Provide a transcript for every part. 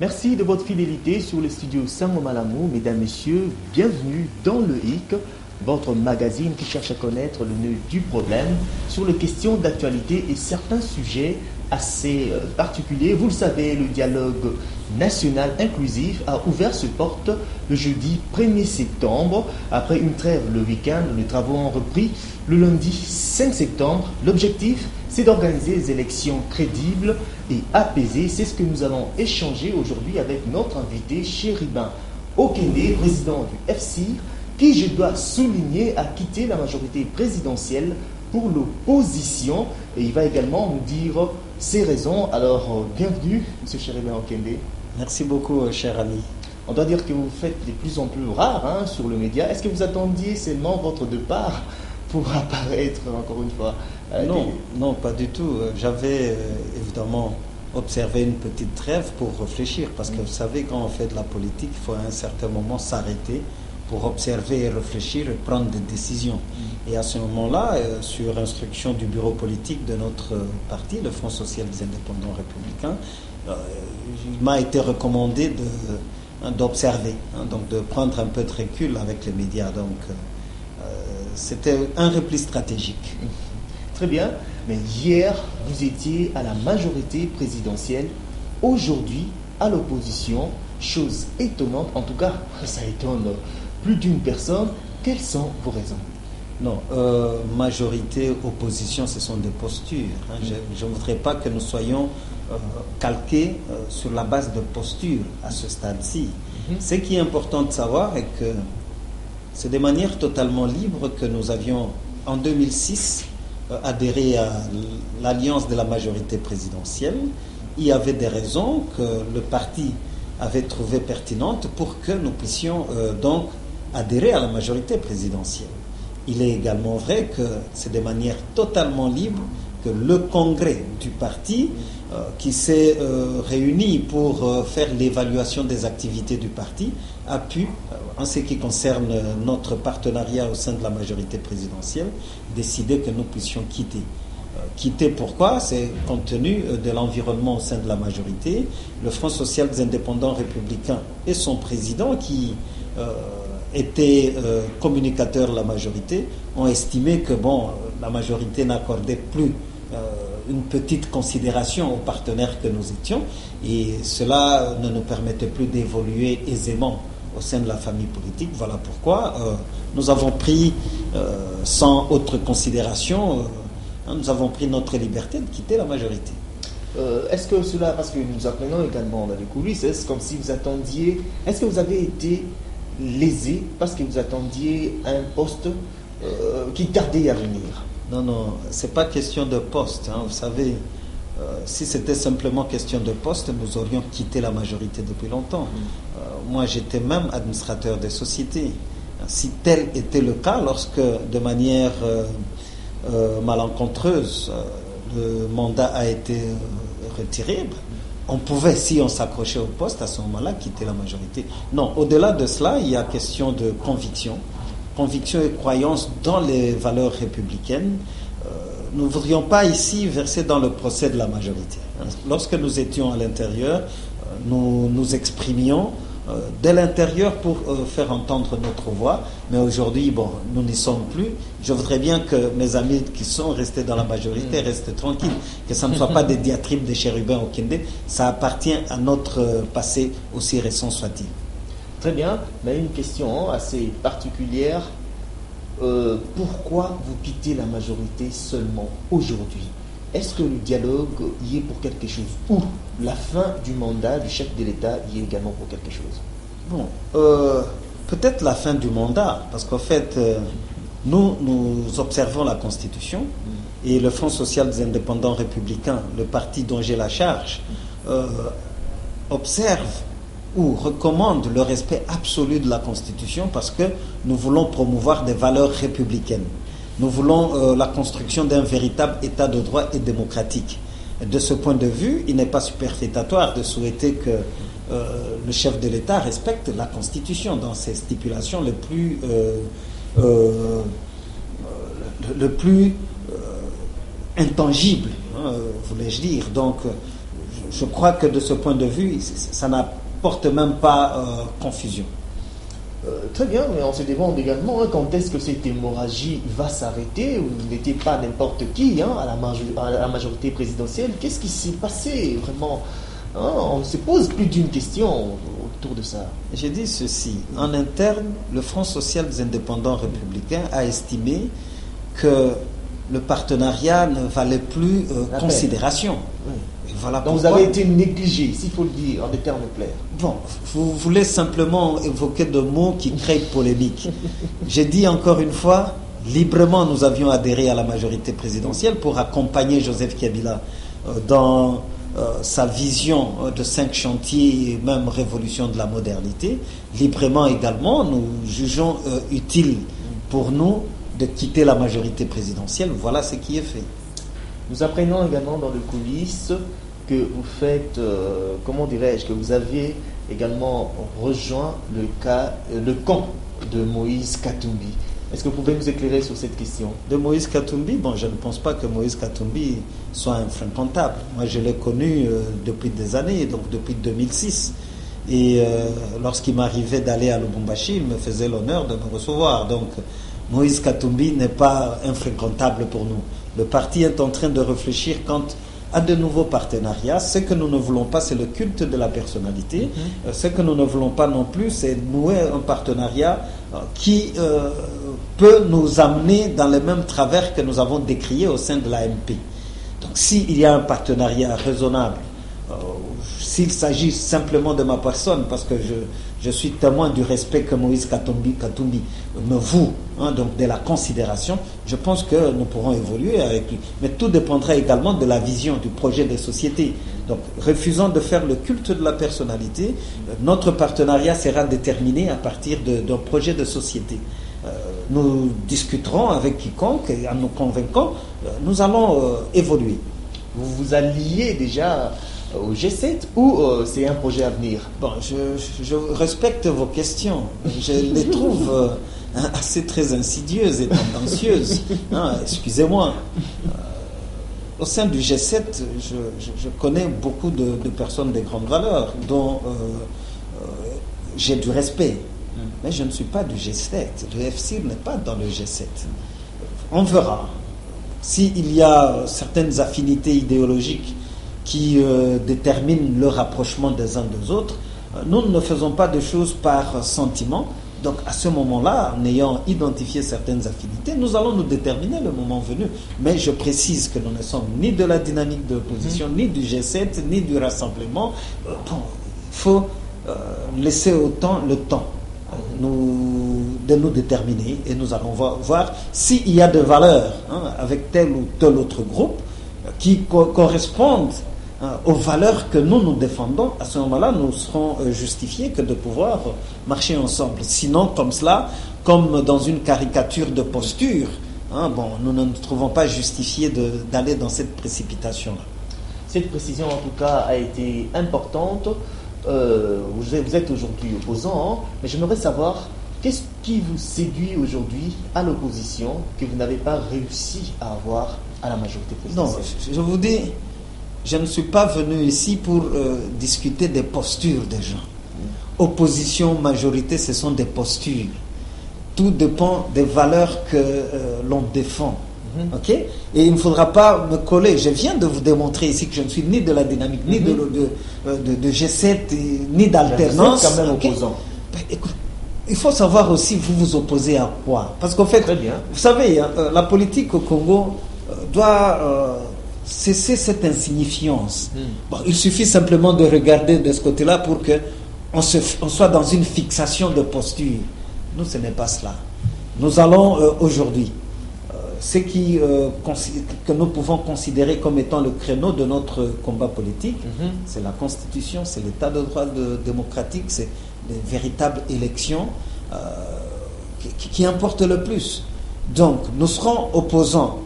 Merci de votre fidélité sur le studio Sangomalamou. Mesdames, Messieurs, bienvenue dans le HIC, votre magazine qui cherche à connaître le nœud du problème sur les questions d'actualité et certains sujets assez particuliers. Vous le savez, le dialogue national inclusif a ouvert ses portes le jeudi 1er septembre. Après une trêve le week-end, les travaux ont repris le lundi 5 septembre. L'objectif, c'est d'organiser des élections crédibles et apaisées. C'est ce que nous allons échanger aujourd'hui avec notre invité, Chéribin Okende, président du FCIR, qui, je dois souligner, a quitté la majorité présidentielle pour l'opposition. Et il va également nous dire ses raisons. Alors, bienvenue, M. Chéribin Okende. Merci beaucoup, cher ami. On doit dire que vous faites de plus en plus rare sur le média. Est-ce que vous attendiez seulement votre départ pour apparaître encore une fois? Non, pas du tout. J'avais évidemment observé une petite trêve pour réfléchir, parce que vous savez, quand on fait de la politique, il faut à un certain moment s'arrêter pour observer et réfléchir et prendre des décisions. Et à ce moment-là, sur instruction du bureau politique de notre parti, le Front social des indépendants républicains, il m'a été recommandé d'observer, donc de prendre un peu de recul avec les médias. Donc, c'était un repli stratégique. Très bien, mais hier, vous étiez à la majorité présidentielle, aujourd'hui à l'opposition. Chose étonnante, en tout cas, ça étonne plus d'une personne. Quelles sont vos raisons? Non, majorité, opposition, ce sont des postures. Je ne voudrais pas que nous soyons calqués sur la base de postures à ce stade-ci. Ce qui est important de savoir est que c'est de manière totalement libre que nous avions, en 2006, adhéré à l'alliance de la majorité présidentielle. Il y avait des raisons que le parti avait trouvées pertinentes pour que nous puissions donc adhérer à la majorité présidentielle. Il est également vrai que c'est de manière totalement libre que le congrès du parti, qui s'est réuni pour faire l'évaluation des activités du parti, a pu, en ce qui concerne notre partenariat au sein de la majorité présidentielle, décider que nous puissions quitter. Quitter pourquoi? C'est compte tenu de l'environnement au sein de la majorité. Le Front social des indépendants républicains et son président, qui était communicateur de la majorité, ont estimé que la majorité n'accordait plus une petite considération aux partenaires que nous étions, et cela ne nous permettait plus d'évoluer aisément au sein de la famille politique. Voilà pourquoi nous avons pris, sans autre considération, nous avons pris notre liberté de quitter la majorité. Est-ce que cela, parce que nous apprenons également dans les coulisses, est-ce comme si vous attendiez, est-ce que vous avez été lésé parce que vous attendiez un poste qui tardait à venir? Non, c'est pas question de poste. Vous savez, si c'était simplement question de poste, nous aurions quitté la majorité depuis longtemps. Moi, j'étais même administrateur des sociétés. Si tel était le cas, lorsque de manière malencontreuse, le mandat a été retiré, on pouvait, si on s'accrochait au poste, à ce moment-là, quitter la majorité. Non, au-delà de cela, il y a question de conviction et croyance dans les valeurs républicaines. Nous ne voudrions pas ici verser dans le procès de la majorité. Lorsque nous étions à l'intérieur, nous nous exprimions de l'intérieur pour faire entendre notre voix, mais aujourd'hui, nous n'y sommes plus. Je voudrais bien que mes amis qui sont restés dans la majorité restent tranquilles, que ça ne soit pas des diatribes de Chéribin Okende. Ça appartient à notre passé, aussi récent soit-il. Très bien, mais une question assez particulière. Pourquoi vous quittez la majorité seulement aujourd'hui? Est-ce que le dialogue y est pour quelque chose, ou la fin du mandat du chef de l'État y est également pour quelque chose? Peut-être la fin du mandat, parce qu'en fait, nous observons la Constitution, et le Front social des indépendants républicains, le parti dont j'ai la charge, observe ou recommande le respect absolu de la Constitution, parce que nous voulons promouvoir des valeurs républicaines. Nous voulons la construction d'un véritable État de droit et démocratique. Et de ce point de vue, il n'est pas superfétatoire de souhaiter que le chef de l'État respecte la Constitution dans ses stipulations les plus intangibles, voulais-je dire. Donc, je crois que de ce point de vue, ça n'apporte même pas confusion. Très bien, mais on se demande également quand est-ce que cette hémorragie va s'arrêter. Vous n'étiez pas n'importe qui à la majorité présidentielle. Qu'est-ce qui s'est passé vraiment? On se pose plus d'une question autour de ça. J'ai dit ceci. En interne, le Front social des indépendants républicains a estimé que le partenariat ne valait plus considération. Oui. Voilà. Donc vous avez été négligé, s'il faut le dire, en des termes clairs. Bon, vous voulez simplement évoquer des mots qui créent polémique. J'ai dit encore une fois, librement nous avions adhéré à la majorité présidentielle pour accompagner Joseph Kabila dans sa vision de 5 chantiers et même révolution de la modernité. Librement également, nous jugeons utile pour nous de quitter la majorité présidentielle. Voilà ce qui est fait. Nous apprenons également dans le coulisses que vous faites, comment dirais-je, que vous aviez également rejoint le camp de Moïse Katumbi. Est-ce que vous pouvez nous éclairer sur cette question? De Moïse Katumbi, bon, je ne pense pas que Moïse Katumbi soit infréquentable. Moi, je l'ai connu depuis des années, donc depuis 2006. Et lorsqu'il m'arrivait d'aller à Lubumbashi, il me faisait l'honneur de me recevoir. Donc, Moïse Katumbi n'est pas infréquentable pour nous. Le parti est en train de réfléchir quant à de nouveaux partenariats. Ce que nous ne voulons pas, c'est le culte de la personnalité. Ce que nous ne voulons pas non plus, c'est nouer un partenariat qui peut nous amener dans les mêmes travers que nous avons décriés au sein de l'AMP. Donc s'il y a un partenariat raisonnable, s'il s'agit simplement de ma personne, parce que je suis témoin du respect que Moïse Katumbi me voue, donc de la considération, je pense que nous pourrons évoluer avec lui. Mais tout dépendra également de la vision, du projet de société. Donc, refusant de faire le culte de la personnalité, notre partenariat sera déterminé à partir d'un projet de société. Nous discuterons avec quiconque et en nous convainquant, nous allons évoluer. Vous vous alliez déjà au G7 ou c'est un projet à venir? Bon, je respecte vos questions. Je les trouve assez très insidieuses et tendancieuses. Excusez-moi. Au sein du G7, je connais beaucoup de personnes de grandes valeurs dont j'ai du respect. Mais je ne suis pas du G7. Le FCIR n'est pas dans le G7. On verra. S'il y a certaines affinités idéologiques qui déterminent le rapprochement des uns des autres, nous ne faisons pas de choses par sentiment. Donc à ce moment-là, en ayant identifié certaines affinités, nous allons nous déterminer le moment venu. Mais je précise que nous ne sommes ni de la dynamique de l'opposition, ni du G7, ni du rassemblement. Il faut laisser le temps de nous déterminer et nous allons voir s'il y a des valeurs avec tel ou tel autre groupe qui correspondent aux valeurs que nous défendons. À ce moment-là, nous serons justifiés que de pouvoir marcher ensemble. Sinon, comme cela, comme dans une caricature de posture, nous ne nous trouvons pas justifiés d'aller dans cette précipitation-là. Cette précision, en tout cas, a été importante. Vous êtes aujourd'hui opposant, mais j'aimerais savoir qu'est-ce qui vous séduit aujourd'hui à l'opposition que vous n'avez pas réussi à avoir à la majorité présidentielle? Non, je vous dis, je ne suis pas venu ici pour discuter des postures des gens. Opposition, majorité, ce sont des postures. Tout dépend des valeurs que l'on défend. Ok? Et il ne faudra pas me coller. Je viens de vous démontrer ici que je ne suis ni de la dynamique, ni de G7, ni d'alternance. Vous êtes quand même opposant. Écoute, il faut savoir aussi vous opposez à quoi. Parce qu'en fait, vous savez, la politique au Congo doit cesser cette insignifiance. Bon, il suffit simplement de regarder de ce côté-là pour qu'on soit dans une fixation de posture. Nous, ce n'est pas cela. Nous allons aujourd'hui, ce que nous pouvons considérer comme étant le créneau de notre combat politique, c'est la Constitution, c'est l'état de droit démocratique, c'est les véritables élections qui importent le plus. Donc, nous serons opposants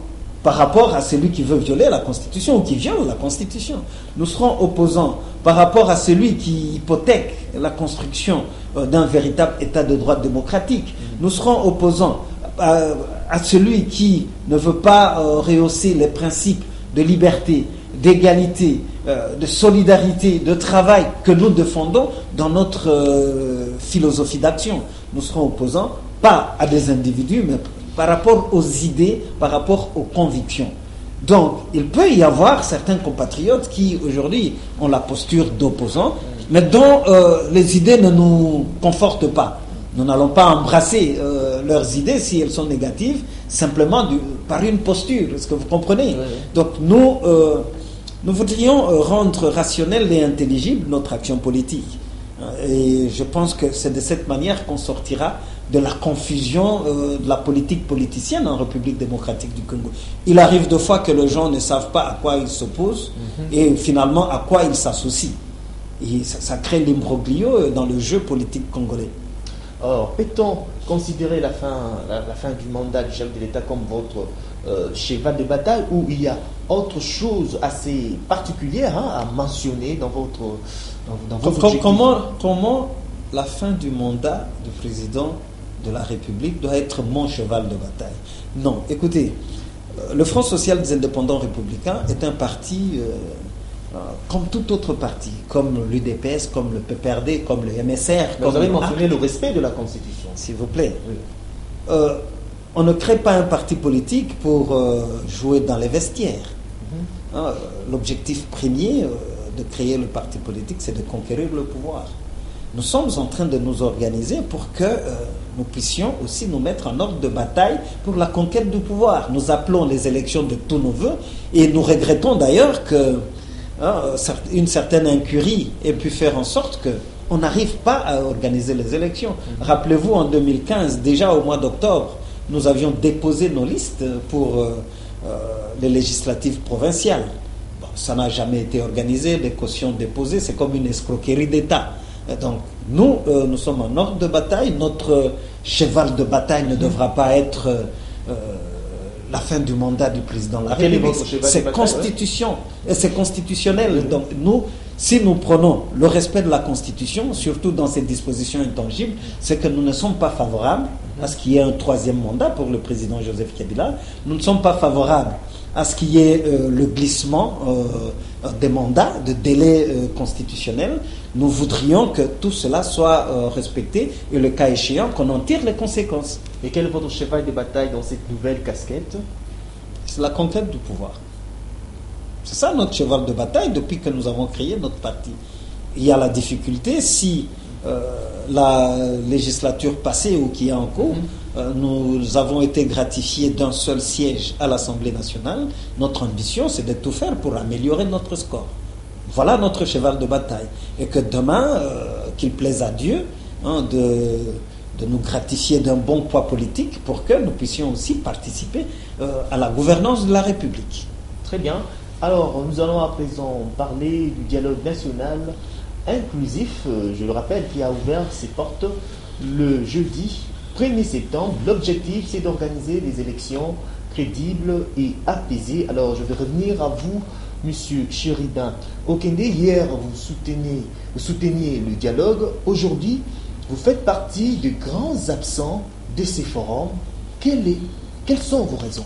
par rapport à celui qui veut violer la Constitution ou qui viole la Constitution. Nous serons opposants par rapport à celui qui hypothèque la construction d'un véritable état de droit démocratique. Nous serons opposants à celui qui ne veut pas rehausser les principes de liberté, d'égalité, de solidarité, de travail que nous défendons dans notre philosophie d'action. Nous serons opposants, pas à des individus, mais par rapport aux idées, par rapport aux convictions. Donc, il peut y avoir certains compatriotes qui, aujourd'hui, ont la posture d'opposants, mais dont les idées ne nous confortent pas. Nous n'allons pas embrasser leurs idées si elles sont négatives, simplement par une posture. Est-ce que vous comprenez? Oui. Donc, nous voudrions rendre rationnelle et intelligible notre action politique. Et je pense que c'est de cette manière qu'on sortira de la confusion de la politique politicienne en République démocratique du Congo. Il arrive de fois que les gens ne savent pas à quoi ils s'opposent et finalement à quoi ils s'associent. Et ça crée l'imbroglio dans le jeu politique congolais. Alors, peut-on considérer la fin du mandat du chef de l'État comme votre cheval de bataille, ou il y a autre chose assez particulière à mentionner dans votre objectif? Comment la fin du mandat du président de la République doit être mon cheval de bataille? Non, écoutez, le Front social des indépendants républicains est un parti comme tout autre parti, comme l'UDPS, comme le PPRD, comme le MSR. Vous avez mentionné le respect de la Constitution. S'il vous plaît. Oui. On ne crée pas un parti politique pour jouer dans les vestiaires. L'objectif premier de créer le parti politique, c'est de conquérir le pouvoir. Nous sommes en train de nous organiser pour que nous puissions aussi nous mettre en ordre de bataille pour la conquête du pouvoir. Nous appelons les élections de tous nos voeux et nous regrettons d'ailleurs que une certaine incurie ait pu faire en sorte qu'on n'arrive pas à organiser les élections. Rappelez-vous, en 2015, déjà au mois d'octobre, nous avions déposé nos listes pour les législatives provinciales. Bon, ça n'a jamais été organisé, les cautions déposées, c'est comme une escroquerie d'État. Donc, nous sommes en ordre de bataille. Notre cheval de bataille ne devra pas être la fin du mandat du président de la République. C'est constitutionnel. Donc, si nous prenons le respect de la Constitution, surtout dans ses dispositions intangibles, c'est que nous ne sommes pas favorables à ce qu'il y ait un troisième mandat pour le président Joseph Kabila. Nous ne sommes pas favorables à ce qu'il y ait le glissement des mandats, de délais constitutionnels. Nous voudrions que tout cela soit respecté et, le cas échéant, qu'on en tire les conséquences. Et quel est votre cheval de bataille dans cette nouvelle casquette? C'est la conquête du pouvoir. C'est ça notre cheval de bataille depuis que nous avons créé notre parti. Il y a la difficulté, si la législature passée ou qui est en cours, nous avons été gratifiés d'un seul siège à l'Assemblée nationale. Notre ambition, c'est de tout faire pour améliorer notre score. Voilà notre cheval de bataille. Et que demain, qu'il plaise à Dieu de nous gratifier d'un bon poids politique pour que nous puissions aussi participer à la gouvernance de la République. Très bien. Alors, nous allons à présent parler du dialogue national inclusif, je le rappelle, qui a ouvert ses portes le jeudi 1er septembre. L'objectif, c'est d'organiser des élections crédibles et apaisées. Alors, je vais revenir à vous, Monsieur Sheridan Okende. Hier, vous souteniez le dialogue. Aujourd'hui, vous faites partie des grands absents de ces forums. Quelles sont vos raisons?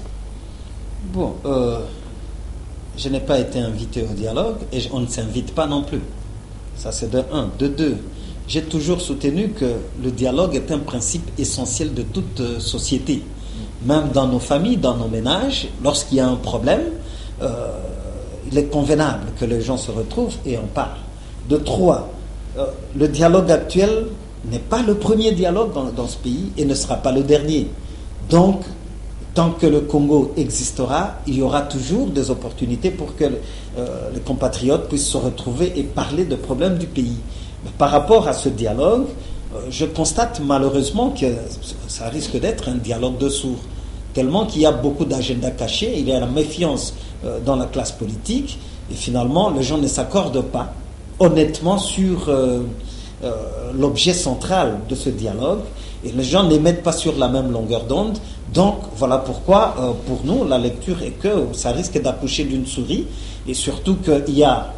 Bon, je n'ai pas été invité au dialogue et on ne s'invite pas non plus. Ça, c'est de un. De deux, j'ai toujours soutenu que le dialogue est un principe essentiel de toute société. Même dans nos familles, dans nos ménages, lorsqu'il y a un problème, il est convenable que les gens se retrouvent et en parlent. De trois, le dialogue actuel n'est pas le premier dialogue dans ce pays et ne sera pas le dernier. Donc, tant que le Congo existera, il y aura toujours des opportunités pour que les compatriotes puissent se retrouver et parler de problèmes du pays. Mais par rapport à ce dialogue, je constate malheureusement que ça risque d'être un dialogue de sourds, tellement qu'il y a beaucoup d'agendas cachés, il y a la méfiance dans la classe politique, et finalement, les gens ne s'accordent pas honnêtement sur l'objet central de ce dialogue, et les gens n'émettent pas sur la même longueur d'onde. Donc, voilà pourquoi, pour nous, la lecture est que ça risque d'accoucher d'une souris, et surtout qu'il y a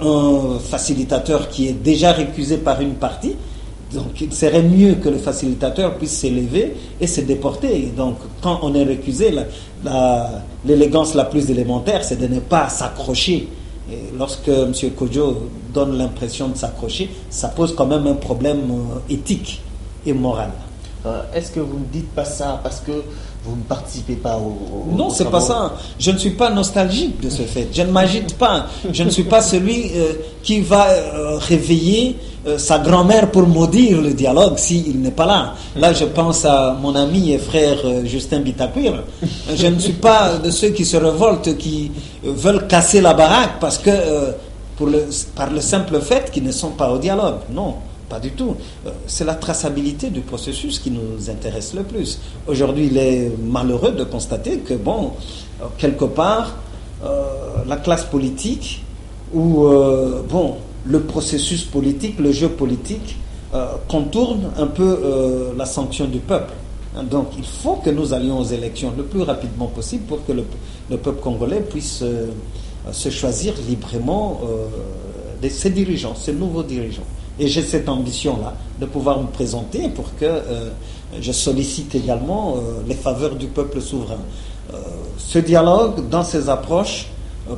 un facilitateur qui est déjà récusé par une partie, Donc il serait mieux que le facilitateur puisse s'élever et se déporter. Et donc quand on est récusé, l'élégance la plus élémentaire, c'est de ne pas s'accrocher. Et lorsque M. Kodjo donne l'impression de s'accrocher, ça pose quand même un problème éthique et moral. Est-ce que vous ne dites pas ça parce que vous ne participez pas Non, c'est pas ça. Je ne suis pas nostalgique de ce fait. Je ne m'agite pas. Je ne suis pas celui qui va réveiller sa grand-mère pour maudire le dialogue s'il n'est pas là. Là, je pense à mon ami et frère Justin Bitakwir. Je ne suis pas de ceux qui se révoltent, qui veulent casser la baraque parce que par le simple fait qu'ils ne sont pas au dialogue. Non. Pas du tout. C'est la traçabilité du processus qui nous intéresse le plus. Aujourd'hui, il est malheureux de constater que, bon, quelque part, la classe politique ou, le processus politique, le jeu politique, contourne un peu la sanction du peuple. Donc, il faut que nous allions aux élections le plus rapidement possible pour que le peuple congolais puisse se choisir librement ses dirigeants, ses nouveaux dirigeants. Et j'ai cette ambition-là de pouvoir me présenter pour que je sollicite également les faveurs du peuple souverain. Ce dialogue, dans ses approches,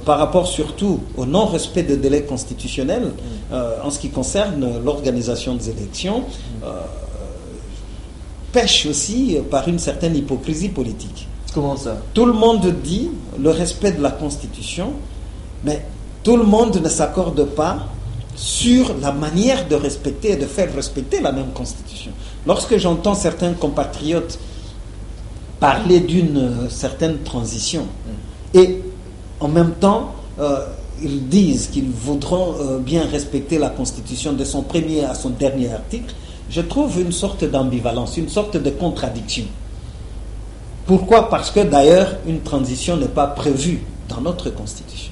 par rapport surtout au non-respect des délais constitutionnels, en ce qui concerne l'organisation des élections, pêche aussi par une certaine hypocrisie politique. Comment ça? Tout le monde dit le respect de la Constitution, mais tout le monde ne s'accorde pas sur la manière de respecter et de faire respecter la même Constitution. Lorsque j'entends certains compatriotes parler d'une certaine transition et en même temps ils disent qu'ils voudront bien respecter la Constitution de son premier à son dernier article, je trouve une sorte d'ambivalence, une sorte de contradiction. Pourquoi? Parce que d'ailleurs une transition n'est pas prévue dans notre Constitution.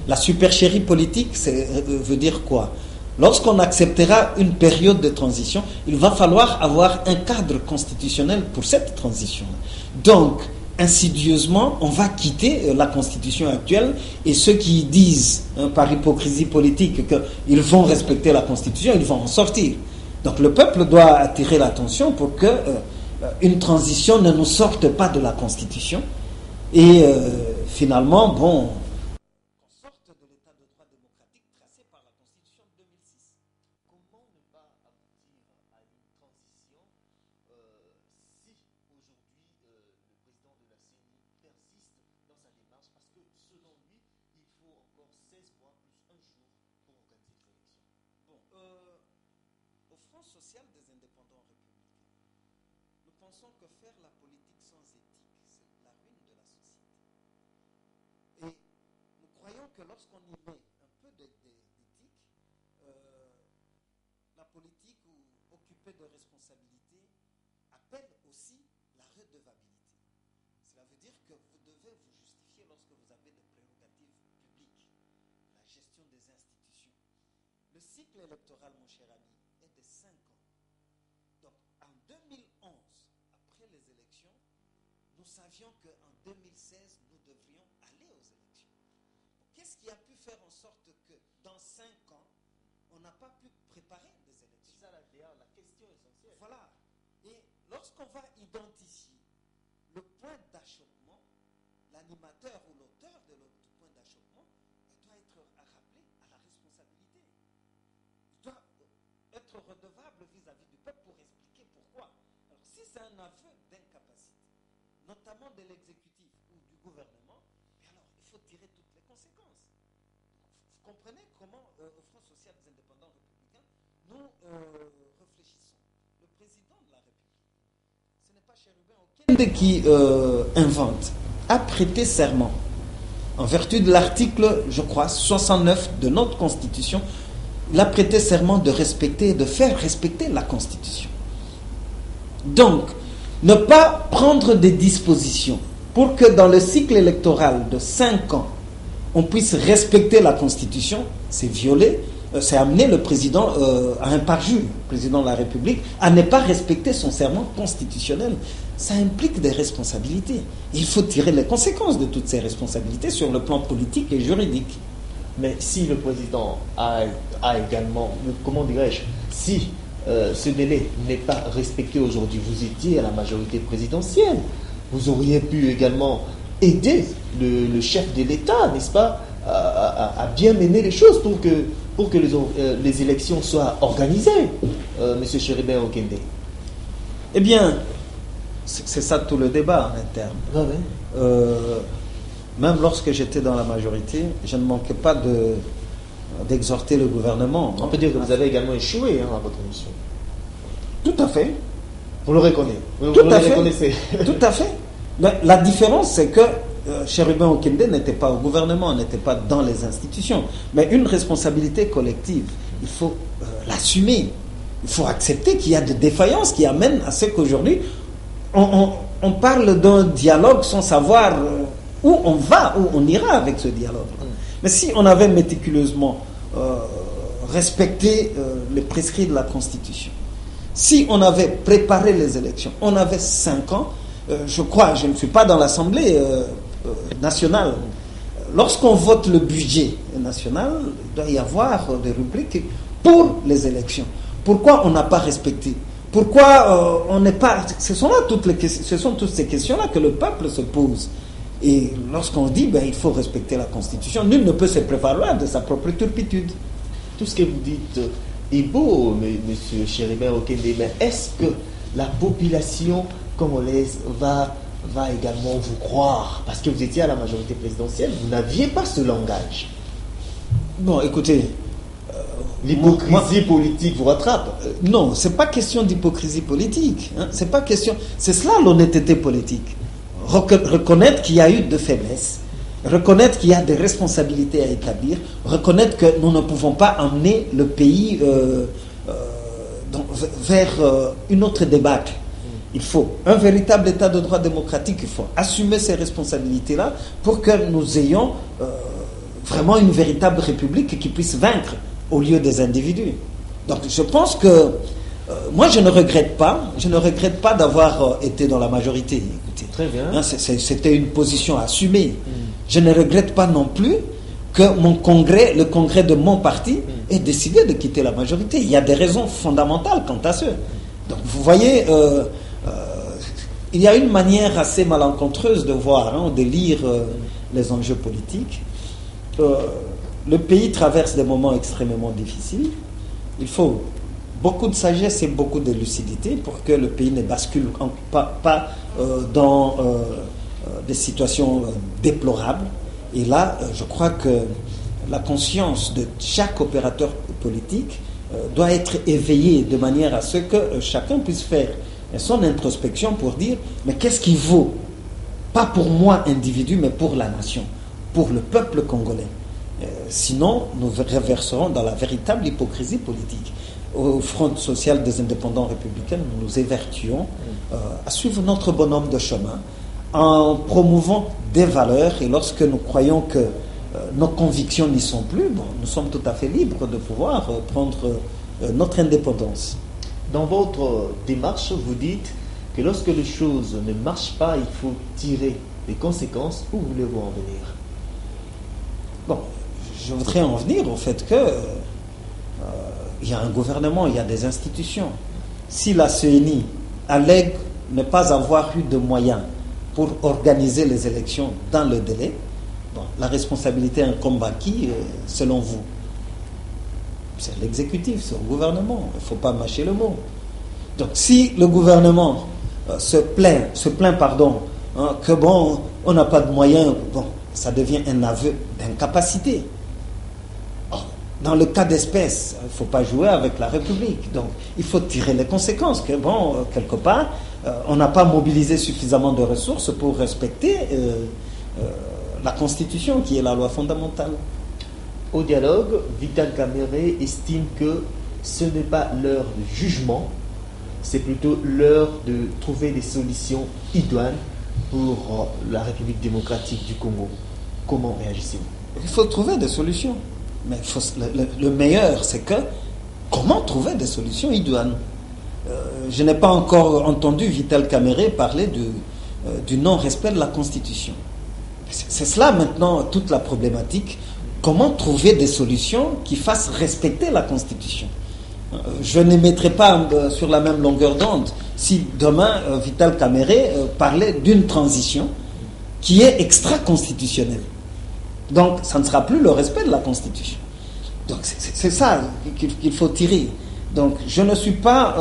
La supercherie politique, veut dire quoi? Lorsqu'on acceptera une période de transition, il va falloir avoir un cadre constitutionnel pour cette transition. Donc, insidieusement, on va quitter la Constitution actuelle et ceux qui disent, par hypocrisie politique, qu'ils vont respecter la Constitution, ils vont en sortir. Donc, le peuple doit attirer l'attention pour que une transition ne nous sorte pas de la Constitution et finalement, bon, que lorsqu'on y met un peu d'éthique, la politique ou occupée de responsabilité appelle aussi la redevabilité. Cela veut dire que vous devez vous justifier lorsque vous avez des prérogatives publiques, la gestion des institutions. Le cycle électoral, mon cher ami, est de 5 ans. Donc en 2011, après les élections, nous savions qu'en 2016, nous devrions aller aux élections. Qu'est-ce qui a pu faire en sorte que dans 5 ans, on n'a pas pu préparer des élections? C'est ça la question essentielle. Voilà. Et lorsqu'on va identifier le point d'achoppement, l'animateur ou l'auteur du point d'achoppement, il doit être rappelé à la responsabilité. Il doit être redevable vis-à-vis du peuple pour expliquer pourquoi. Alors si c'est un aveu d'incapacité, notamment de l'exécutif ou du gouvernement, alors il faut tirer toutes les conséquences. Vous comprenez comment, au Front social des indépendants républicains, nous réfléchissons. Le président de la République, ce n'est pas Chérubin Okende qui invente, a prêté serment, en vertu de l'article, je crois, 69 de notre Constitution, il a prêté serment de respecter et de faire respecter la Constitution. Donc, ne pas prendre des dispositions pour que dans le cycle électoral de 5 ans, on puisse respecter la Constitution, c'est violer, c'est amener le président à un parjure, le président de la République, à ne pas respecter son serment constitutionnel. Ça implique des responsabilités. Il faut tirer les conséquences de toutes ces responsabilités sur le plan politique et juridique. Mais si le président a également, comment dirais-je, si ce délai n'est pas respecté aujourd'hui, vous étiez à la majorité présidentielle. Vous auriez pu également aider le chef de l'État, n'est-ce pas, à bien mener les choses pour que les élections soient organisées, M. Chéribin Okende. Eh bien, c'est ça tout le débat en interne. Ah ouais. Même lorsque j'étais dans la majorité, je ne manquais pas d'exhorter le gouvernement. On peut dire que vous avez également échoué à votre mission. Tout à fait. Vous le reconnaissez. Vous Tout le à fait. reconnaissez. Tout à fait. Mais la différence, c'est que Chérubin Okende n'était pas au gouvernement, n'était pas dans les institutions. Mais une responsabilité collective, il faut l'assumer. Il faut accepter qu'il y a des défaillances qui amènent à ce qu'aujourd'hui, on parle d'un dialogue sans savoir où on va, où on ira avec ce dialogue. Mais si on avait méticuleusement respecté les prescrits de la Constitution, si on avait préparé les élections, on avait 5 ans, je crois, je ne suis pas dans l'Assemblée nationale. Lorsqu'on vote le budget national, il doit y avoir des rubriques pour les élections. Pourquoi on n'a pas respecté? Pourquoi on n'est pas... Ce sont toutes ces questions-là que le peuple se pose. Et lorsqu'on dit il faut respecter la Constitution, nul ne peut se prévaloir de sa propre turpitude. Tout ce que vous dites est beau, M. Chéribin Okende, mais est-ce que la population congolaise va également vous croire? Parce que vous étiez à la majorité présidentielle, vous n'aviez pas ce langage. Bon, écoutez... L'hypocrisie politique vous rattrape. Non, c'est pas question d'hypocrisie politique. C'est pas question... C'est cela l'honnêteté politique. Reconnaître qu'il y a eu de faiblesses, reconnaître qu'il y a des responsabilités à établir, reconnaître que nous ne pouvons pas emmener le pays vers une autre débâcle. Il faut un véritable état de droit démocratique, il faut assumer ces responsabilités-là pour que nous ayons vraiment une véritable république qui puisse vaincre au lieu des individus. Donc je pense que moi je ne regrette pas d'avoir été dans la majorité. Écoutez, très bien. C'était une position assumée. Je ne regrette pas non plus que le congrès de mon parti ait décidé de quitter la majorité. Il y a des raisons fondamentales quant à ça. Donc vous voyez, il y a une manière assez malencontreuse de voir, de lire les enjeux politiques. Le pays traverse des moments extrêmement difficiles. Il faut beaucoup de sagesse et beaucoup de lucidité pour que le pays ne bascule pas dans des situations déplorables. Et là, je crois que la conscience de chaque opérateur politique doit être éveillée de manière à ce que chacun puisse faire son introspection pour dire mais qu'est-ce qui vaut, pas pour moi individu, mais pour la nation, pour le peuple congolais. Sinon, nous reverserons dans la véritable hypocrisie politique. Au Front social des indépendants républicains, nous nous évertuons à suivre notre bonhomme de chemin en promouvant des valeurs, et lorsque nous croyons que nos convictions n'y sont plus, nous sommes tout à fait libres de pouvoir prendre notre indépendance. Dans votre démarche, vous dites que lorsque les choses ne marchent pas, il faut tirer les conséquences. Où voulez-vous en venir? Bon, je voudrais en venir au fait que il y a un gouvernement, il y a des institutions. Si la CENI allègue ne pas avoir eu de moyens pour organiser les élections dans le délai, la responsabilité incombe à qui, selon vous? C'est l'exécutif, c'est le gouvernement. Il ne faut pas mâcher le mot. Donc si le gouvernement se plaint, que on n'a pas de moyens, ça devient un aveu d'incapacité. Dans le cas d'espèce, il ne faut pas jouer avec la République. Donc, il faut tirer les conséquences. Que quelque part, on n'a pas mobilisé suffisamment de ressources pour respecter la Constitution, qui est la loi fondamentale. Au dialogue, Vital Kamerhe estime que ce n'est pas l'heure de jugement, c'est plutôt l'heure de trouver des solutions idoines pour la République démocratique du Congo. Comment réagissez-vous? Il faut trouver des solutions. Mais le meilleur, c'est que comment trouver des solutions idoines? Je n'ai pas encore entendu Vital Kamerhe parler du non-respect de la Constitution. C'est cela maintenant toute la problématique. Comment trouver des solutions qui fassent respecter la Constitution? Je ne mettrai pas sur la même longueur d'onde si demain Vital Kamerhe parlait d'une transition qui est extra-constitutionnelle. Donc, ça ne sera plus le respect de la Constitution. Donc, c'est ça qu'il faut tirer. Donc, je ne suis pas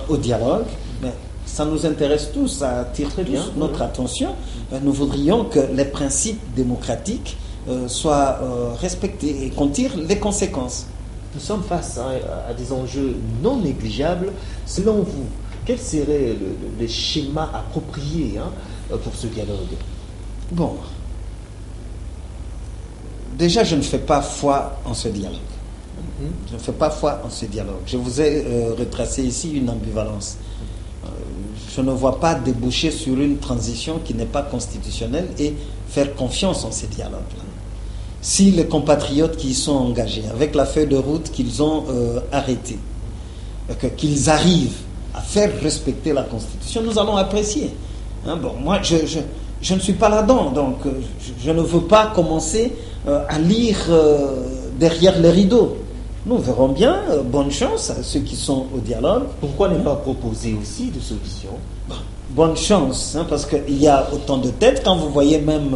au dialogue, mais ça nous intéresse tous, ça attire tous notre attention. Nous voudrions que les principes démocratiques soient respectés et qu'on tire les conséquences. Nous sommes face à des enjeux non négligeables. Selon vous, quel serait le schéma approprié pour ce dialogue? Bon. Déjà, je ne fais pas foi en ce dialogue. Je ne fais pas foi en ce dialogue. Je vous ai retracé ici une ambivalence. Je ne vois pas déboucher sur une transition qui n'est pas constitutionnelle et faire confiance en ces dialogues-là. Si les compatriotes qui y sont engagés, avec la feuille de route qu'ils ont arrêtée, qu'ils arrivent à faire respecter la Constitution, nous allons apprécier. Bon, moi, je ne suis pas là-dedans, donc je ne veux pas commencer à lire derrière les rideaux. Nous verrons bien, bonne chance à ceux qui sont au dialogue. Pourquoi ne pas proposer aussi de solutions? Bonne chance, parce qu'il y a autant de têtes. Quand vous voyez même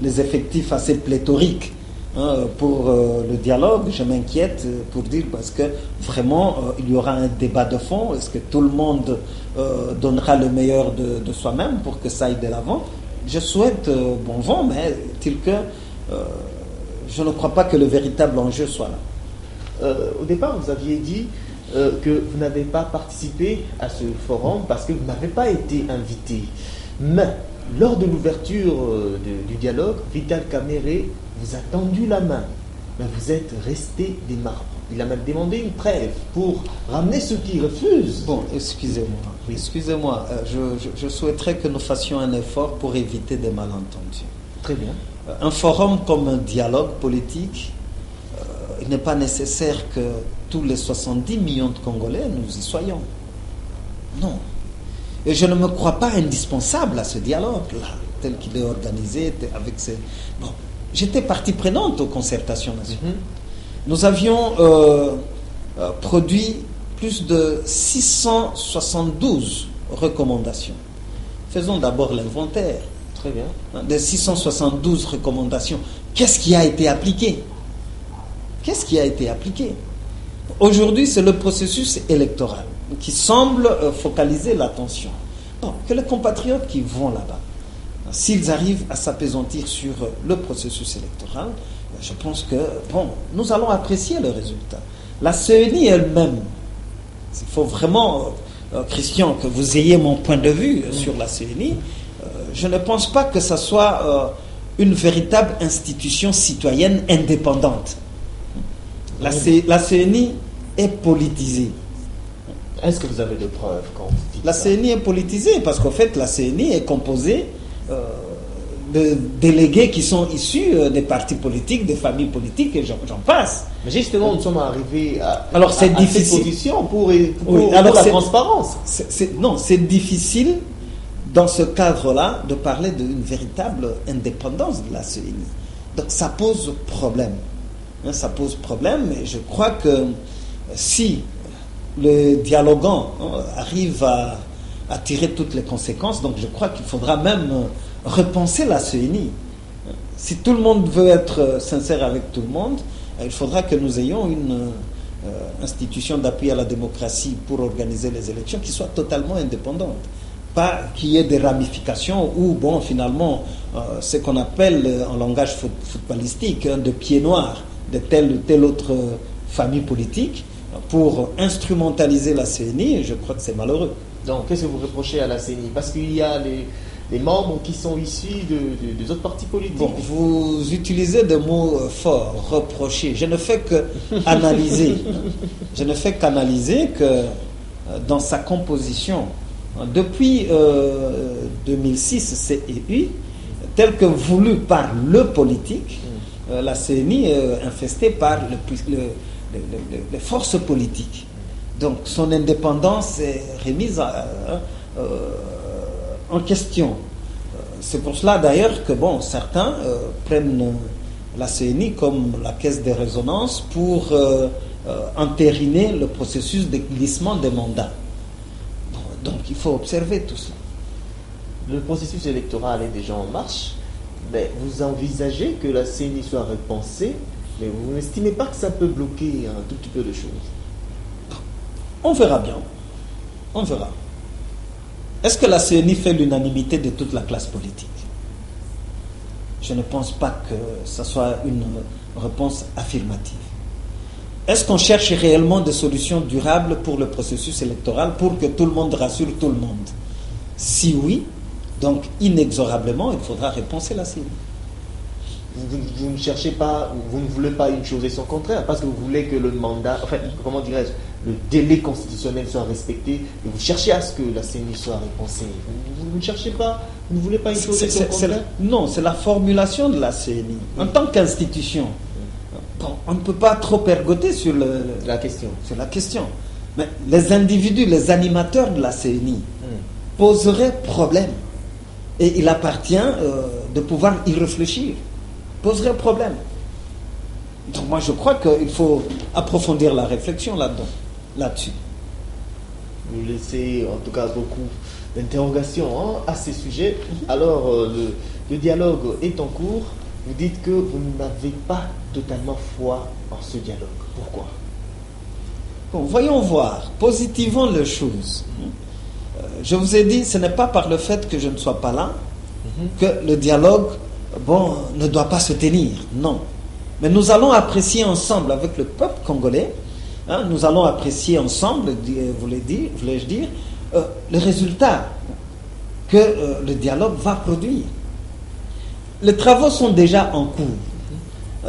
les effectifs assez pléthoriques pour le dialogue, je m'inquiète pour dire, parce que vraiment, il y aura un débat de fond. Est-ce que tout le monde donnera le meilleur de soi-même pour que ça aille de l'avant? Je souhaite bon vent, mais tel que je ne crois pas que le véritable enjeu soit là. Au départ, vous aviez dit que vous n'avez pas participé à ce forum parce que vous n'avez pas été invité. Mais lors de l'ouverture du dialogue, Vital Kamerhe vous a tendu la main. Mais vous êtes resté des marbres. Il a même demandé une trêve pour ramener ceux qui refusent. Bon, excusez-moi. Oui. Excusez-moi. Je souhaiterais que nous fassions un effort pour éviter des malentendus. Très bien. Un forum comme un dialogue politique, il n'est pas nécessaire que tous les 70 millions de Congolais nous y soyons. Non. Et je ne me crois pas indispensable à ce dialogue-là, tel qu'il est organisé, avec ces... Bon, j'étais partie prenante aux concertations nationales. Nous avions produit plus de 672 recommandations. Faisons d'abord l'inventaire. Très bien. Des 672 recommandations. Qu'est-ce qui a été appliqué? Qu'est-ce qui a été appliqué? Aujourd'hui, c'est le processus électoral qui semble focaliser l'attention. Donc, que les compatriotes qui vont là-bas, s'ils arrivent à s'appesantir sur le processus électoral, je pense que, bon, nous allons apprécier le résultat. La CENI elle-même, il faut vraiment, Christian, que vous ayez mon point de vue sur la CENI. Je ne pense pas que ce soit une véritable institution citoyenne indépendante. La CENI est politisée. Est-ce que vous avez des preuves quand vous dites La CENI est politisée parce qu'en fait, la CENI est composée de délégués qui sont issus des partis politiques, des familles politiques, et j'en passe. Mais justement, nous sommes arrivés à cette position pour la transparence. Non, c'est difficile dans ce cadre-là de parler d'une véritable indépendance de la CENI. Donc ça pose problème. Ça pose problème, et je crois que si le dialogant arrive à tirer toutes les conséquences, donc je crois qu'il faudra même repenser la CENI. Si tout le monde veut être sincère avec tout le monde, il faudra que nous ayons une institution d'appui à la démocratie pour organiser les élections qui soit totalement indépendante. Pas qu'il y ait des ramifications où, bon, finalement, ce qu'on appelle en langage footballistique, de pieds noirs de telle ou telle autre famille politique pour instrumentaliser la CENI, je crois que c'est malheureux. Donc, qu'est-ce que vous reprochez à la CENI? Parce qu'il y a les membres qui sont issus des autres partis politiques. Bon, vous utilisez des mots forts, reprocher. Je ne fais que analyser. Je ne fais qu'analyser que dans sa composition, depuis 2006, CEI, tel que voulu par le politique, la CENI est infestée par les forces politiques. Donc son indépendance est remise en question. C'est pour cela d'ailleurs que bon, certains prennent la CENI comme la caisse de résonance pour entériner le processus de glissement des mandats. Bon, donc il faut observer tout cela. Le processus électoral est déjà en marche, mais vous envisagez que la CENI soit repensée, mais vous n'estimez pas que ça peut bloquer un tout petit peu de choses? On verra bien. On verra. Est-ce que la CENI fait l'unanimité de toute la classe politique? Je ne pense pas que ce soit une réponse affirmative. Est-ce qu'on cherche réellement des solutions durables pour le processus électoral pour que tout le monde rassure tout le monde? Si oui, donc inexorablement, il faudra repenser la CENI. Vous ne cherchez pas, vous ne voulez pas une chose et son contraire, parce que vous voulez que le mandat, enfin, comment dirais-je, le délai constitutionnel soit respecté, et vous cherchez à ce que la CENI soit repensée. Vous ne cherchez pas, vous ne voulez pas une chose et son contraire? Non, c'est la formulation de la CENI. En tant qu'institution, bon, on ne peut pas trop ergoter sur la question. Sur la question. Mais les individus, les animateurs de la CENI poseraient problème. Et il appartient de pouvoir y réfléchir. Poserait problème. Donc moi je crois qu'il faut approfondir la réflexion là-dessus. Vous laissez en tout cas beaucoup d'interrogations à ces sujets. Alors le dialogue est en cours. Vous dites que vous n'avez pas totalement foi en ce dialogue. Pourquoi? Bon, voyons voir. Positivons les choses. Je vous ai dit, ce n'est pas par le fait que je ne sois pas là que le dialogue ne doit pas se tenir. Non. Mais nous allons apprécier ensemble avec le peuple congolais, nous allons apprécier ensemble, voulais-je dire, le résultat que le dialogue va produire. Les travaux sont déjà en cours.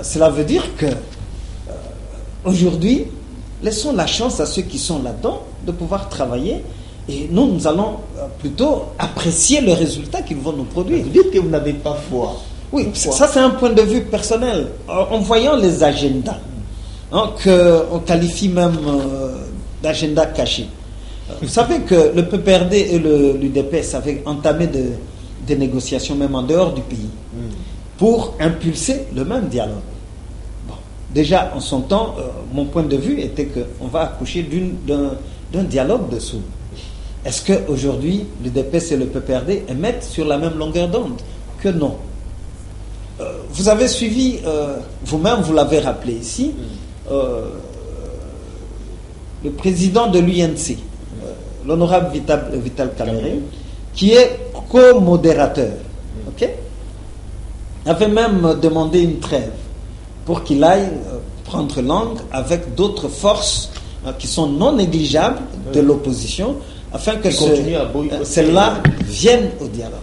Cela veut dire que aujourd'hui, laissons la chance à ceux qui sont là-dedans de pouvoir travailler. Et nous allons plutôt apprécier le résultat qu'ils vont nous produire. Vous dites que vous n'avez pas foi. Oui, ça c'est un point de vue personnel. En voyant les agendas, qu'on qualifie même d'agenda caché. Vous savez que le PPRD et l'UDPS avaient entamé des négociations même en dehors du pays pour impulser le même dialogue. Bon, déjà en son temps, mon point de vue était qu'on va accoucher d'un dialogue de sourds. Est-ce qu'aujourd'hui, l'UDPS et le PPRD émettent sur la même longueur d'onde? Que non. Vous avez suivi, vous-même, vous l'avez rappelé ici, le président de l'UNC, l'honorable Vital Kamerhe, qui est co-modérateur, avait même demandé une trêve pour qu'il aille prendre langue avec d'autres forces qui sont non négligeables de l'opposition, afin que celles-là viennent au dialogue.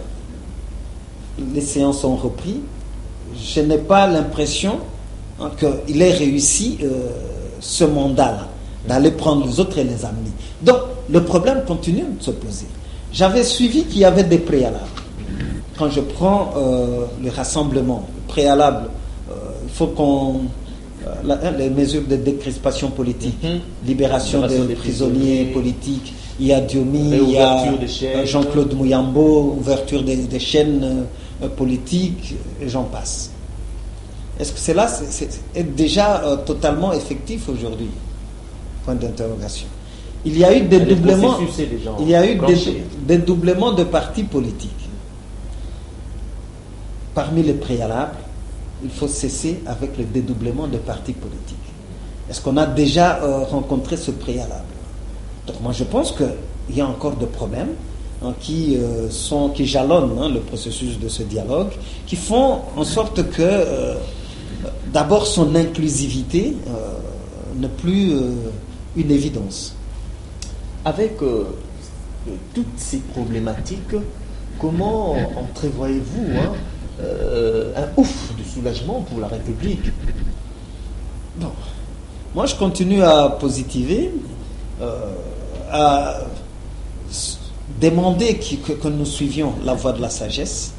Les séances ont repris. Je n'ai pas l'impression qu'il ait réussi ce mandat-là, d'aller prendre les autres et les amener. Donc, le problème continue de se poser. J'avais suivi qu'il y avait des préalables. Quand je prends le rassemblement, le préalable, il faut qu'on... les mesures de décrispation politique, libération des prisonniers politiques, il y a Diomi, il y a Jean-Claude Mouyambo, ouverture des chaînes politiques, et j'en passe. Est-ce que cela est déjà totalement effectif aujourd'hui? Point d'interrogation. Il y a eu des doublements, des doublements de partis politiques. Parmi les préalables, il faut cesser avec le dédoublement de partis politiques. Est-ce qu'on a déjà rencontré ce préalable? Donc moi je pense qu'il y a encore des problèmes qui jalonnent le processus de ce dialogue, qui font en sorte que d'abord son inclusivité n'est plus une évidence. Avec toutes ces problématiques, comment entrevoyez-vous un ouf de soulagement pour la République? Bon. Moi, je continue à positiver, à demander que nous suivions la voie de la sagesse.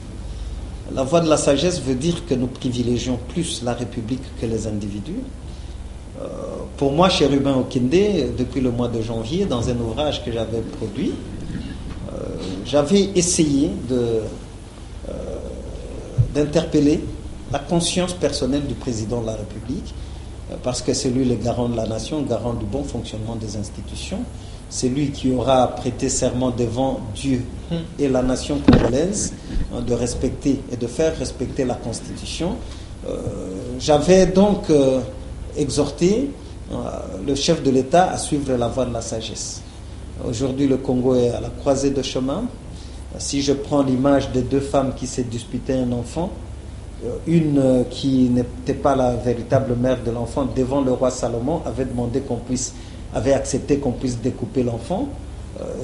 La voie de la sagesse veut dire que nous privilégions plus la République que les individus. Pour moi, Chérubin Okinde, depuis le mois de janvier, dans un ouvrage que j'avais produit, j'avais essayé d'interpeller la conscience personnelle du président de la République parce que c'est lui le garant de la nation, garant du bon fonctionnement des institutions. C'est lui qui aura prêté serment devant Dieu et la nation congolaise de respecter et de faire respecter la Constitution. J'avais donc exhorté le chef de l'État à suivre la voie de la sagesse. Aujourd'hui, le Congo est à la croisée de chemin. Si je prends l'image des deux femmes qui s'est disputées un enfant, une qui n'était pas la véritable mère de l'enfant devant le roi Salomon avait accepté qu'on puisse découper l'enfant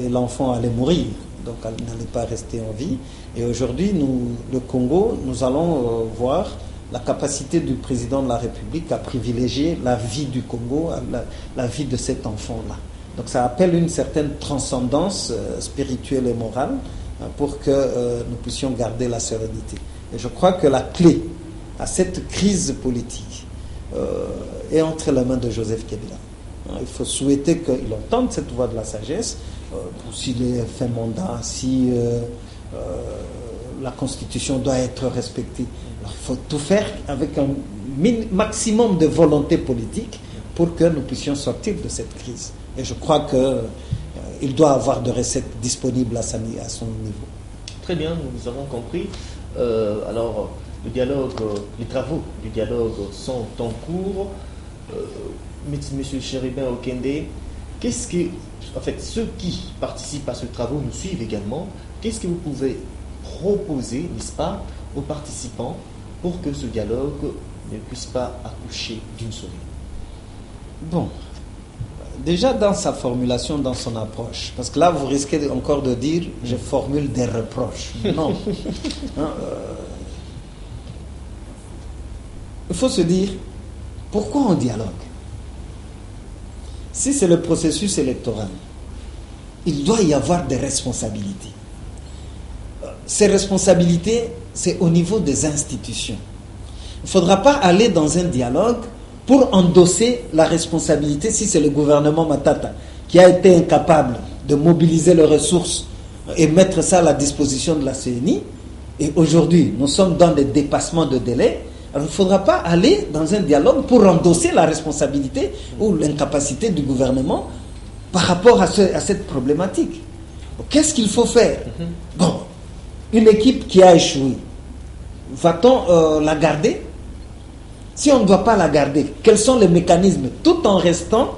et l'enfant allait mourir, donc elle n'allait pas rester en vie. Et aujourd'hui, le Congo, nous allons voir la capacité du président de la République à privilégier la vie du Congo, la vie de cet enfant-là. Donc ça appelle une certaine transcendance spirituelle et morale pour que nous puissions garder la sérénité. Et je crois que la clé à cette crise politique est entre les mains de Joseph Kabila. Il faut souhaiter qu'il entende cette voie de la sagesse, s'il est fait mandat, si la Constitution doit être respectée. Alors, il faut tout faire avec un maximum de volonté politique pour que nous puissions sortir de cette crise. Et je crois qu'il doit avoir de recettes disponibles à son niveau. Très bien, nous avons compris. Alors, les travaux du dialogue sont en cours. Monsieur Chérubin Okende, ceux qui participent à ce travaux nous suivent également. Qu'est-ce que vous pouvez proposer, n'est-ce pas, aux participants pour que ce dialogue ne puisse pas accoucher d'une souris? Bon, déjà dans sa formulation, dans son approche, parce que là vous risquez encore de dire je formule des reproches. Non. Il faut se dire pourquoi on dialogue. Si c'est le processus électoral, il doit y avoir des responsabilités. Ces responsabilités, c'est au niveau des institutions. Il ne faudra pas aller dans un dialogue pour endosser la responsabilité si c'est le gouvernement Matata qui a été incapable de mobiliser les ressources et mettre ça à la disposition de la CENI. Et aujourd'hui, nous sommes dans des dépassements de délai. Alors, il ne faudra pas aller dans un dialogue pour endosser la responsabilité ou l'incapacité du gouvernement par rapport à cette problématique. Qu'est-ce qu'il faut faire? Bon, une équipe qui a échoué, va-t-on la garder? Si on ne doit pas la garder, quels sont les mécanismes tout en restant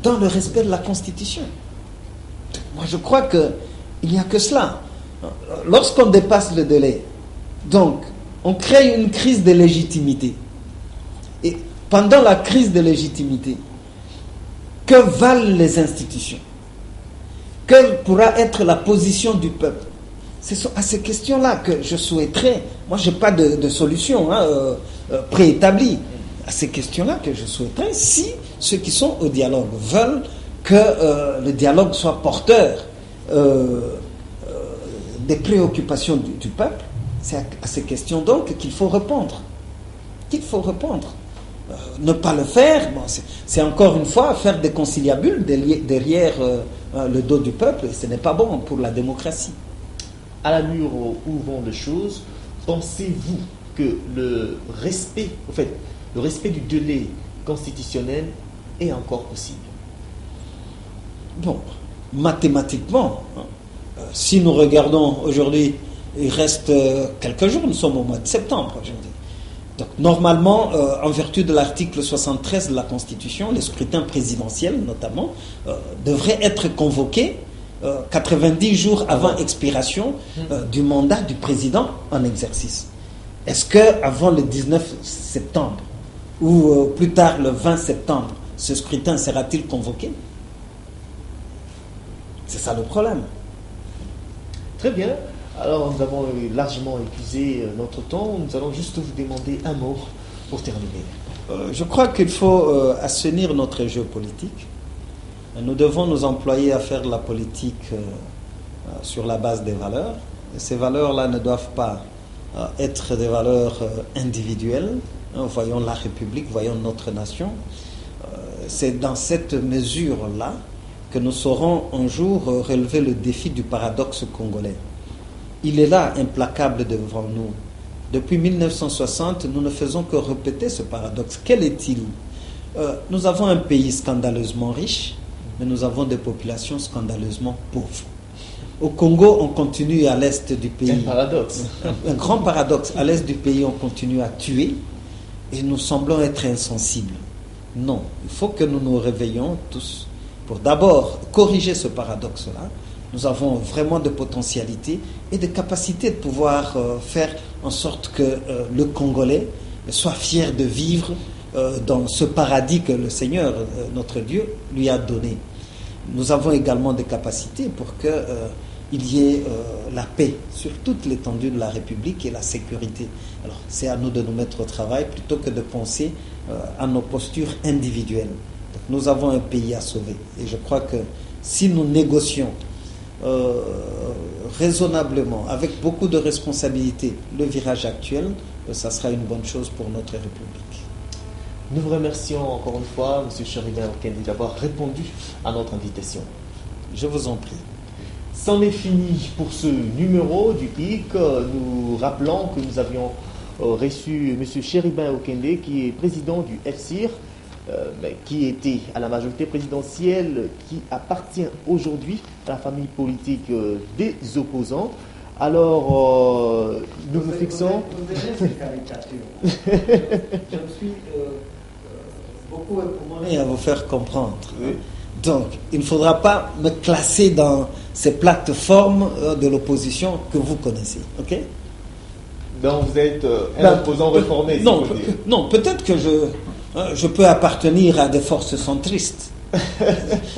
dans le respect de la Constitution? Moi, je crois qu'il n'y a que cela. Lorsqu'on dépasse le délai, donc, on crée une crise de légitimité. Et pendant la crise de légitimité, que valent les institutions? Quelle pourra être la position du peuple? C'est à ces questions-là que je souhaiterais, moi je n'ai pas de solution préétablie, à ces questions-là que je souhaiterais, si ceux qui sont au dialogue veulent que le dialogue soit porteur des préoccupations du peuple, c'est à ces questions donc qu'il faut répondre. Ne pas le faire, bon, c'est encore une fois faire des conciliabules derrière le dos du peuple, et ce n'est pas bon pour la démocratie. À l'allure où vont les choses, pensez-vous que le respect du délai constitutionnel est encore possible? Bon, mathématiquement, si nous regardons aujourd'hui, il reste quelques jours, nous sommes au mois de septembre aujourd'hui. Donc normalement, en vertu de l'article 73 de la Constitution, les scrutins présidentiels notamment devraient être convoqués 90 jours avant expiration du mandat du président en exercice. Est-ce qu'avant le 19 septembre ou plus tard le 20 septembre, ce scrutin sera-t-il convoqué? C'est ça le problème. Très bien. Alors nous avons largement épuisé notre temps. Nous allons juste vous demander un mot pour terminer. Je crois qu'il faut assainir notre jeu politique. Nous devons nous employer à faire de la politique sur la base des valeurs. Et ces valeurs-là ne doivent pas être des valeurs individuelles. Voyons la République, voyons notre nation. C'est dans cette mesure-là que nous saurons un jour relever le défi du paradoxe congolais. Il est là, implacable devant nous. Depuis 1960, nous ne faisons que répéter ce paradoxe. Quel est-il? Nous avons un pays scandaleusement riche, mais nous avons des populations scandaleusement pauvres. Au Congo, on continue à l'est du pays. Un paradoxe. Un grand paradoxe. À l'est du pays, on continue à tuer et nous semblons être insensibles. Non, il faut que nous nous réveillons tous pour d'abord corriger ce paradoxe-là. Nous avons vraiment de potentialités et de capacités de pouvoir faire en sorte que le Congolais soit fier de vivre dans ce paradis que le Seigneur, notre Dieu, lui a donné. Nous avons également des capacités pour qu'il y ait la paix sur toute l'étendue de la République et la sécurité. Alors, c'est à nous de nous mettre au travail plutôt que de penser à nos postures individuelles. Donc, nous avons un pays à sauver. Et je crois que si nous négocions raisonnablement, avec beaucoup de responsabilité, le virage actuel, ça sera une bonne chose pour notre République. Nous vous remercions encore une fois, M. Cherubin Okende, d'avoir répondu à notre invitation. Je vous en prie. C'en est fini pour ce numéro du PIC. Nous rappelons que nous avions reçu M. Cherubin Okende, qui est président du FCIR, qui était à la majorité présidentielle, qui appartient aujourd'hui à la famille politique des opposants. Alors, nous nous fixons... Vous verrez ces caricatures. Je me suis beaucoup éprouvé à vous faire comprendre. Oui. Donc, il ne faudra pas me classer dans ces plateformes de l'opposition que vous connaissez. Ok? Donc, vous êtes un opposant réformé. Non, peut-être que je peux appartenir à des forces centristes.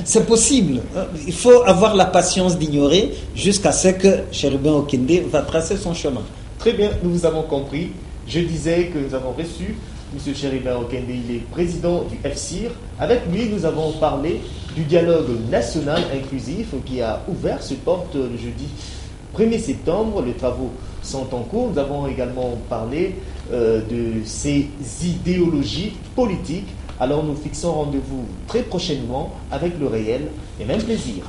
C'est possible. Il faut avoir la patience d'ignorer jusqu'à ce que Cherubin Okende va tracer son chemin. Très bien, nous vous avons compris. Je disais que nous avons reçu M. Cherubin Okende, il est président du FCIR. Avec lui, nous avons parlé du dialogue national inclusif qui a ouvert ses portes le jeudi 1er septembre. Les travaux sont en cours. Nous avons également parlé de ces idéologies politiques. Alors nous fixons rendez-vous très prochainement avec le réel et même plaisir.